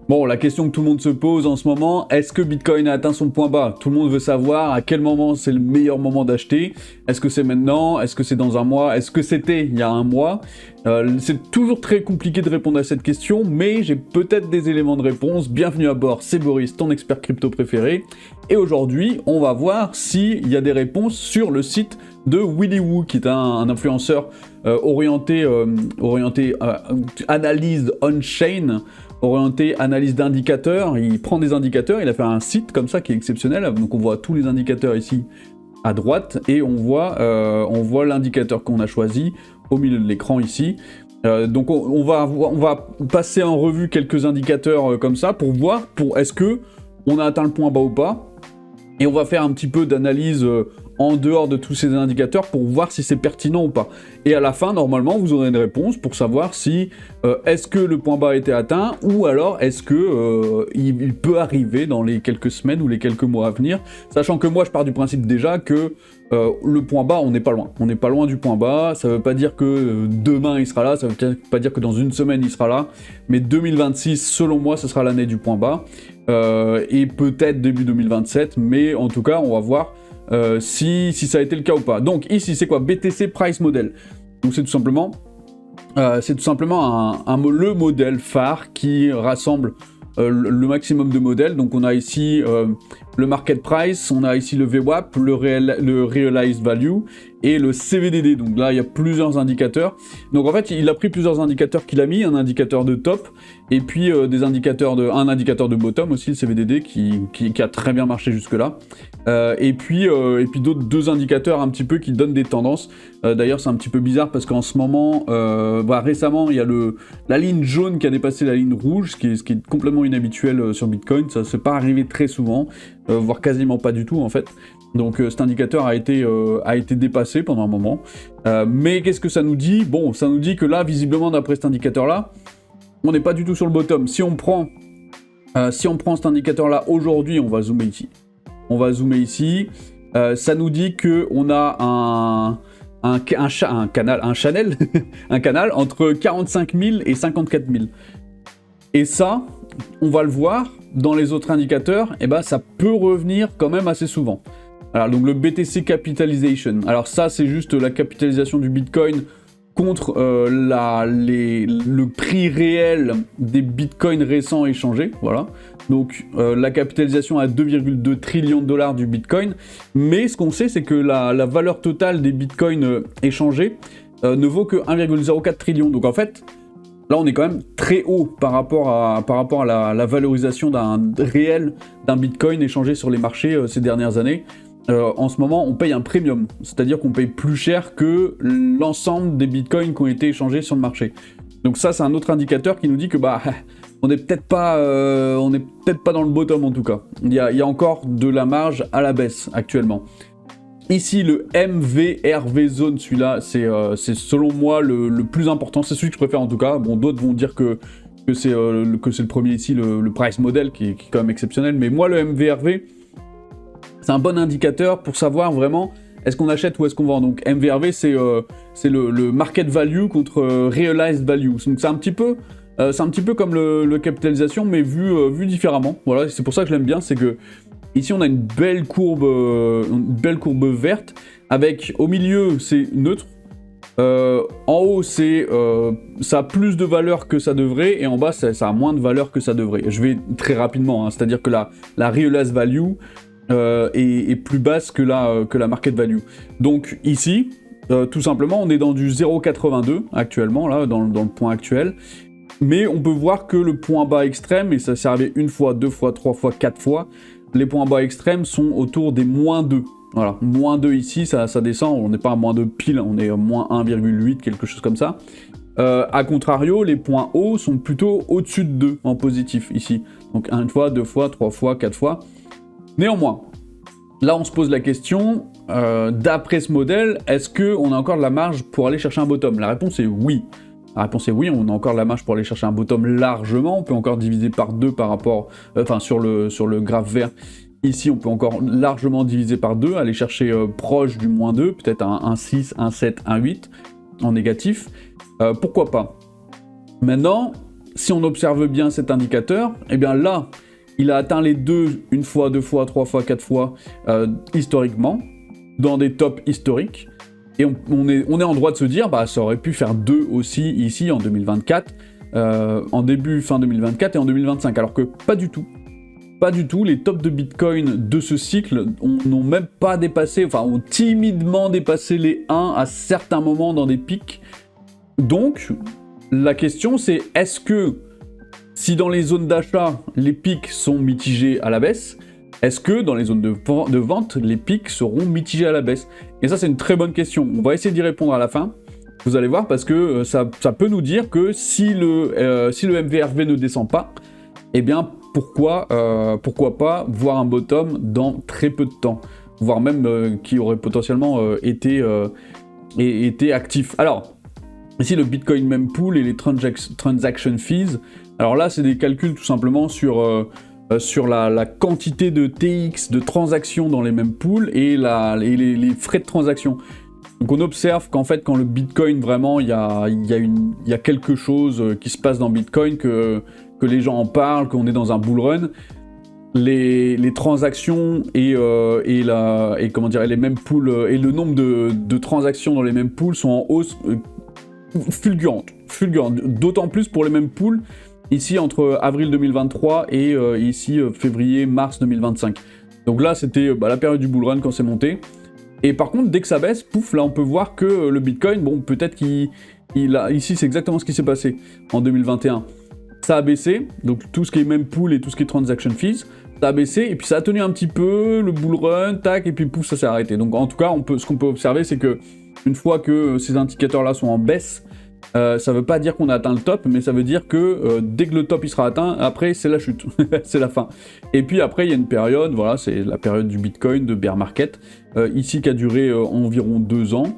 Bon, la question que tout le monde se pose en ce moment, est-ce que Bitcoin a atteint son point bas? Tout le monde veut savoir à quel moment c'est le meilleur moment d'acheter. Est-ce que c'est maintenant? Est-ce que c'est dans un mois? Est-ce que c'était il y a un mois? C'est toujours très compliqué de répondre à cette question, mais j'ai peut-être des éléments de réponse. Bienvenue à bord, c'est Boris, ton expert crypto préféré. Et aujourd'hui, on va voir s'il y a des réponses sur le site de Willy Woo, qui est un influenceur orienté analyse on-chain, orienté analyse d'indicateurs. Il prend des indicateurs, il a fait un site comme ça qui est exceptionnel, donc on voit tous les indicateurs ici à droite, et on voit l'indicateur qu'on a choisi au milieu de l'écran ici. Donc on va passer en revue quelques indicateurs comme ça pour voir est-ce que on a atteint le point bas ou pas, et on va faire un petit peu d'analyse en dehors de tous ces indicateurs pour voir si c'est pertinent ou pas. Et à la fin, normalement, vous aurez une réponse pour savoir si est-ce que le point bas a été atteint, ou alors est-ce que il peut arriver dans les quelques semaines ou les quelques mois à venir, sachant que moi je pars du principe déjà que le point bas, on n'est pas loin. On n'est pas loin du point bas, ça veut pas dire que demain il sera là, ça veut pas dire que dans une semaine il sera là, mais 2026, selon moi, ce sera l'année du point bas, et peut-être début 2027, mais en tout cas, on va voir si ça a été le cas ou pas. Donc ici, c'est quoi? BTC Price Model. Donc c'est tout simplement le modèle phare qui rassemble le maximum de modèles. Donc on a ici le Market Price, on a ici le VWAP, le Realized Value et le CVDD. Donc là, il y a plusieurs indicateurs. Donc en fait, il a pris plusieurs indicateurs qu'il a mis, un indicateur de top, et puis un indicateur de bottom aussi, le CVDD, qui a très bien marché jusque-là. Et puis deux indicateurs un petit peu qui donnent des tendances. D'ailleurs, c'est un petit peu bizarre parce qu'en ce moment, récemment, il y a la ligne jaune qui a dépassé la ligne rouge, ce qui est complètement inhabituel sur Bitcoin. Ça ne s'est pas arrivé très souvent, voire quasiment pas du tout en fait. Donc cet indicateur a été dépassé pendant un moment. Mais qu'est-ce que ça nous dit? Bon, ça nous dit que là, visiblement, d'après cet indicateur-là, on n'est pas du tout sur le bottom. Si on prend cet indicateur-là aujourd'hui, on va zoomer ici. Ça nous dit qu'on a un canal entre 45 000 et 54 000. Et ça, on va le voir dans les autres indicateurs, et ça peut revenir quand même assez souvent. Alors donc le BTC Capitalization, alors ça c'est juste la capitalisation du Bitcoin contre le prix réel des bitcoins récents échangés, voilà. Donc la capitalisation à 2,2 trillions de dollars du bitcoin, mais ce qu'on sait c'est que la valeur totale des bitcoins échangés ne vaut que 1,04 trillion. Donc en fait, là on est quand même très haut par rapport à la valorisation réelle d'un bitcoin échangé sur les marchés ces dernières années. En ce moment, on paye un premium, c'est-à-dire qu'on paye plus cher que l'ensemble des bitcoins qui ont été échangés sur le marché. Donc ça, c'est un autre indicateur qui nous dit que on n'est peut-être pas dans le bottom en tout cas. Il y a encore de la marge à la baisse actuellement. Ici, le MVRV Zone, celui-là, c'est selon moi le plus important. C'est celui que je préfère en tout cas. Bon, d'autres vont dire que c'est le premier ici, le Price Model, qui est quand même exceptionnel. Mais moi, le MVRV, c'est un bon indicateur pour savoir vraiment est-ce qu'on achète ou est-ce qu'on vend. Donc MVRV, c'est le market value contre realized value. Donc c'est un petit peu comme le capitalisation, mais vu différemment. Voilà, c'est pour ça que je l'aime bien, c'est que ici on a une belle courbe verte, avec au milieu c'est neutre. En haut, ça a plus de valeur que ça devrait, et en bas, ça a moins de valeur que ça devrait. Je vais très rapidement, c'est-à-dire que la realized value est plus basse que la market value. Donc ici, tout simplement, on est dans du 0,82 actuellement, là, dans le point actuel. Mais on peut voir que le point bas extrême, et ça s'est arrivé une fois, deux fois, trois fois, quatre fois, les points bas extrêmes sont autour des moins 2. Voilà, moins 2 ici, ça descend, on n'est pas à moins 2 pile, on est à moins 1,8, quelque chose comme ça. A contrario, les points hauts sont plutôt au-dessus de 2 en positif ici. Donc une fois, deux fois, trois fois, quatre fois. Néanmoins, là on se pose la question, d'après ce modèle, est-ce qu'on a encore de la marge pour aller chercher un bottom? La réponse est oui. La réponse est oui, on a encore de la marge pour aller chercher un bottom largement, on peut encore diviser par 2 par rapport, sur le graphe vert. Ici, on peut encore largement diviser par 2, aller chercher proche du moins 2, peut-être un 6, un 7, un 8 en négatif. Pourquoi pas? Maintenant, si on observe bien cet indicateur, eh bien là, il a atteint les 2, 1 fois, 2 fois, 3 fois, 4 fois historiquement, dans des tops historiques. Et on est en droit de se dire, bah ça aurait pu faire 2 aussi ici en 2024, en début, fin 2024 et en 2025. Alors que pas du tout. Pas du tout, les tops de Bitcoin de ce cycle n'ont même pas dépassé, enfin ont timidement dépassé les 1 à certains moments dans des pics. Donc, la question c'est, est-ce que si dans les zones d'achat, les pics sont mitigés à la baisse, est-ce que dans les zones de vente, les pics seront mitigés à la baisse? Et ça c'est une très bonne question, on va essayer d'y répondre à la fin. Vous allez voir parce que ça peut nous dire que si le MVRV ne descend pas, eh bien pourquoi pas voir un bottom dans très peu de temps, voire même qui aurait potentiellement été actif. Alors, ici le Bitcoin Mempool et les transaction fees, alors là c'est des calculs tout simplement sur la quantité de TX de transactions dans les mempools et les frais de transaction. Donc on observe qu'en fait quand le Bitcoin vraiment il y a quelque chose qui se passe dans Bitcoin, que les gens en parlent, qu'on est dans un bull run, les transactions et comment dire, les mempools et le nombre de transactions dans les mempools sont en hausse fulgurante, d'autant plus pour les mempools ici entre avril 2023 et ici février-mars 2025. Donc là c'était la période du bull run quand c'est monté. Et par contre, dès que ça baisse, pouf, là on peut voir que le Bitcoin, bon, peut-être ici c'est exactement ce qui s'est passé en 2021. Ça a baissé, donc tout ce qui est mempool et tout ce qui est transaction fees, ça a baissé, et puis ça a tenu un petit peu, le bull run, tac, et puis pouf, ça s'est arrêté. Donc en tout cas, ce qu'on peut observer, c'est que une fois que ces indicateurs-là sont en baisse, ça veut pas dire qu'on a atteint le top, mais ça veut dire que dès que le top il sera atteint, après c'est la chute, c'est la fin. Et puis après il y a une période, voilà, c'est la période du Bitcoin, de bear market, ici qui a duré environ 2 ans,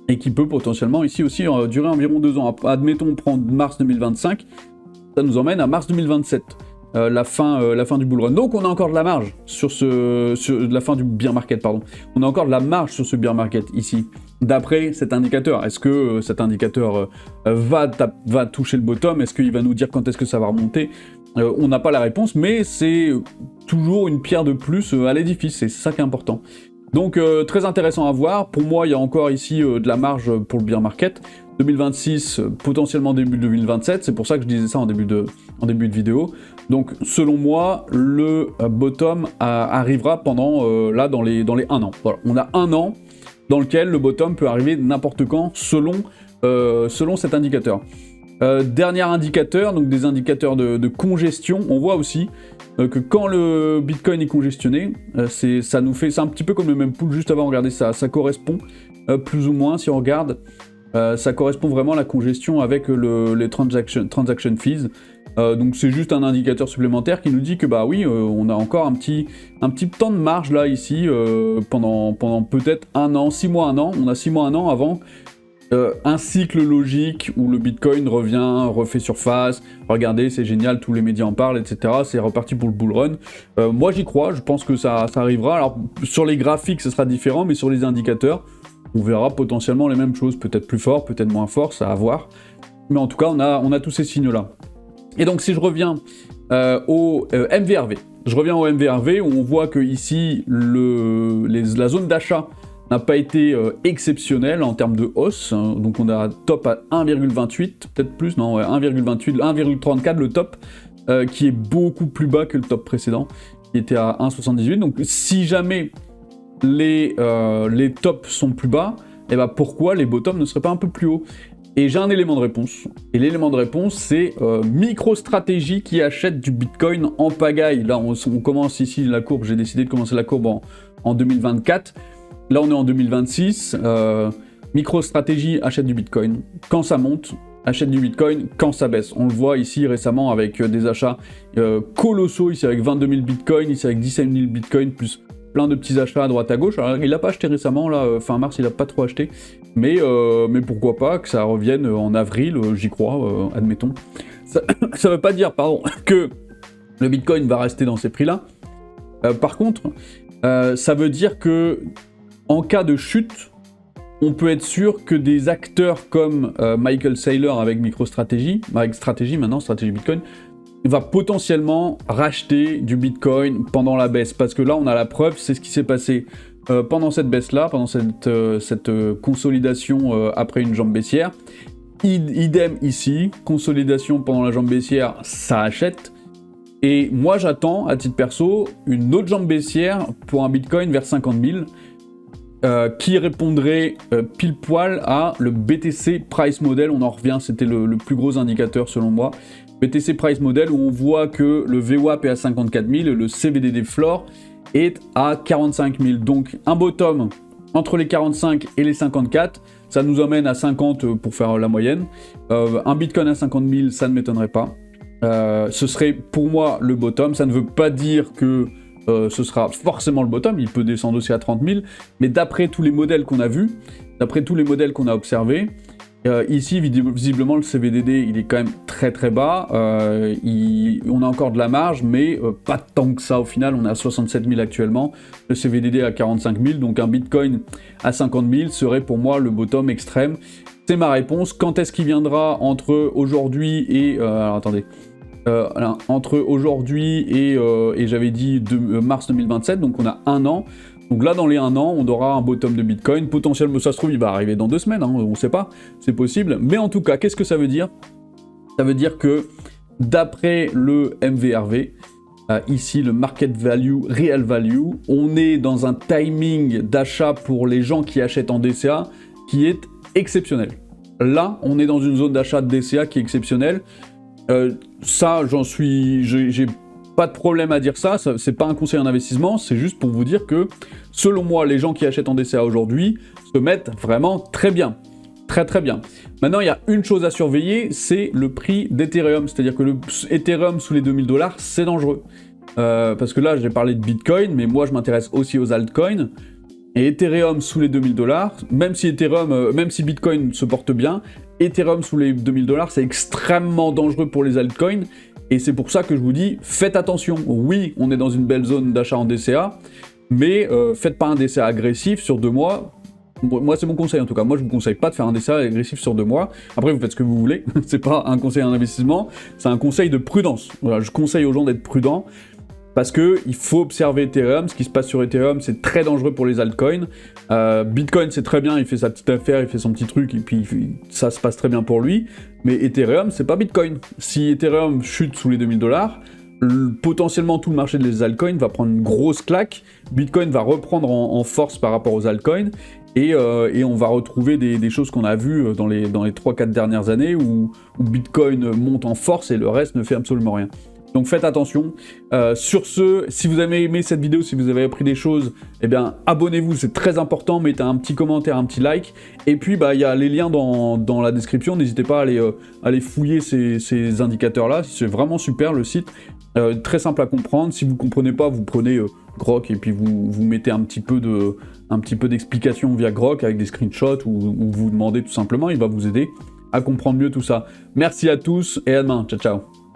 et qui peut potentiellement ici aussi durer environ 2 ans. Admettons on prend mars 2025, ça nous emmène à mars 2027. La fin du bull run. Donc on a encore de la marge sur la fin du bear market, pardon. On a encore de la marge sur ce bear market ici, d'après cet indicateur. Est-ce que cet indicateur va toucher le bottom? Est-ce qu'il va nous dire quand est-ce que ça va remonter? On n'a pas la réponse, mais c'est toujours une pierre de plus à l'édifice, c'est ça qui est important. Donc très intéressant à voir. Pour moi, il y a encore ici de la marge pour le bear market. 2026, potentiellement début 2027, c'est pour ça que je disais ça en début de vidéo. Donc selon moi, le bottom arrivera pendant, là, dans les 1 an. Voilà, on a 1 an dans lequel le bottom peut arriver n'importe quand, selon cet indicateur. Dernier indicateur, donc des indicateurs de congestion, on voit aussi que quand le Bitcoin est congestionné, c'est un petit peu comme le mempool juste avant, regardez ça correspond plus ou moins, si on regarde, ça correspond vraiment à la congestion avec les transaction fees. Donc c'est juste un indicateur supplémentaire qui nous dit que bah oui, on a encore un petit temps de marge là ici pendant peut-être 1 an, 6 mois, 1 an. On a 6 mois, 1 an avant un cycle logique où le Bitcoin revient, refait surface. Regardez, c'est génial, tous les médias en parlent, etc. C'est reparti pour le bull run. Moi j'y crois, je pense que ça arrivera. Alors sur les graphiques, ce sera différent, mais sur les indicateurs, on verra potentiellement les mêmes choses, peut-être plus fort, peut-être moins fort, ça à voir. Mais en tout cas, on a tous ces signaux-là. Et donc si je reviens au MVRV, où on voit que ici la zone d'achat n'a pas été exceptionnelle en termes de hausse. Donc on a top à 1,28, peut-être plus, non, ouais, 1,28, 1,34 le top, qui est beaucoup plus bas que le top précédent, qui était à 1,78. Donc si jamais les tops sont plus bas, et ben pourquoi les bottoms ne seraient pas un peu plus hauts? Et j'ai un élément de réponse. Et l'élément de réponse, c'est MicroStrategy qui achète du Bitcoin en pagaille. Là, on commence ici la courbe. J'ai décidé de commencer la courbe en 2024. Là, on est en 2026. MicroStrategy achète du Bitcoin quand ça monte, achète du Bitcoin quand ça baisse. On le voit ici récemment avec des achats colossaux, ici avec 22 000 Bitcoin, ici avec 17 000 Bitcoin, plus plein de petits achats à droite à gauche. Alors, il n'a pas acheté récemment, là, fin mars, il n'a pas trop acheté. Mais pourquoi pas que ça revienne en avril, j'y crois, admettons. Ça ne veut pas dire, pardon, que le Bitcoin va rester dans ces prix-là. Par contre, ça veut dire que en cas de chute, on peut être sûr que des acteurs comme Michael Saylor avec MicroStrategy, avec Strategy maintenant, Strategy Bitcoin, va potentiellement racheter du Bitcoin pendant la baisse. Parce que là, on a la preuve, c'est ce qui s'est passé pendant cette baisse-là, pendant cette consolidation après une jambe baissière. Idem ici, consolidation pendant la jambe baissière, ça achète. Et moi, j'attends, à titre perso, une autre jambe baissière pour un Bitcoin vers 50 000. Qui répondrait pile poil à le BTC Price Model. On en revient, c'était le plus gros indicateur selon moi. BTC Price Model, où on voit que le VWAP est à 54 000 et le CVDD Floor est à 45 000. Donc un bottom entre les 45 et les 54, ça nous emmène à 50 pour faire la moyenne. Un Bitcoin à 50 000, ça ne m'étonnerait pas. Ce serait pour moi le bottom. Ça ne veut pas dire que ce sera forcément le bottom, il peut descendre aussi à 30 000, mais d'après tous les modèles qu'on a vus, d'après tous les modèles qu'on a observés, ici, visiblement, le CVDD, il est quand même très très bas, on a encore de la marge, mais pas tant que ça au final, on est à 67 000 actuellement, le CVDD à 45 000, donc un Bitcoin à 50 000 serait pour moi le bottom extrême. C'est ma réponse. Quand est-ce qu'il viendra entre aujourd'hui et... alors attendez... entre aujourd'hui et j'avais dit mars 2027, donc on a un an. Donc là, dans les 1 an, on aura un bottom de Bitcoin. Potentiellement, ça se trouve, il va arriver dans 2 semaines, hein, on ne sait pas, c'est possible. Mais en tout cas, qu'est-ce que ça veut dire? Ça veut dire que d'après le MVRV, ici le Market Value, Real Value, on est dans un timing d'achat pour les gens qui achètent en DCA qui est exceptionnel. Là, on est dans une zone d'achat de DCA qui est exceptionnelle. Ça, j'ai pas de problème à dire ça, c'est pas un conseil en investissement, c'est juste pour vous dire que, selon moi, les gens qui achètent en DCA aujourd'hui se mettent vraiment très bien. Très très bien. Maintenant, il y a une chose à surveiller, c'est le prix d'Ethereum, c'est-à-dire que le Ethereum sous les 2000 $, c'est dangereux. Parce que là, j'ai parlé de Bitcoin, mais moi, je m'intéresse aussi aux altcoins. Et Ethereum sous les 2000 $, même si Bitcoin se porte bien, Ethereum sous les 2000 $, c'est extrêmement dangereux pour les altcoins. Et c'est pour ça que je vous dis, faites attention. Oui, on est dans une belle zone d'achat en DCA, mais faites pas un DCA agressif sur 2 mois. Moi, c'est mon conseil en tout cas. Moi, je vous conseille pas de faire un DCA agressif sur 2 mois. Après, vous faites ce que vous voulez. C'est pas un conseil en investissement, c'est un conseil de prudence. Voilà, je conseille aux gens d'être prudents. Parce qu'il faut observer Ethereum, ce qui se passe sur Ethereum, c'est très dangereux pour les altcoins. Bitcoin, c'est très bien, il fait sa petite affaire, il fait son petit truc, et puis ça se passe très bien pour lui. Mais Ethereum, c'est pas Bitcoin. Si Ethereum chute sous les 2000 $, potentiellement tout le marché des altcoins va prendre une grosse claque. Bitcoin va reprendre en force par rapport aux altcoins, et on va retrouver des choses qu'on a vues dans les 3-4 dernières années, où Bitcoin monte en force et le reste ne fait absolument rien. Donc faites attention. Sur ce, si vous avez aimé cette vidéo, si vous avez appris des choses, eh bien abonnez-vous, c'est très important, mettez un petit commentaire, un petit like. Et puis il y a les liens dans la description, n'hésitez pas à aller fouiller ces indicateurs-là, c'est vraiment super le site. Très simple à comprendre, si vous ne comprenez pas, vous prenez Grok et puis vous mettez un petit peu d'explication via Grok avec des screenshots ou vous demandez tout simplement, il va vous aider à comprendre mieux tout ça. Merci à tous et à demain, ciao ciao.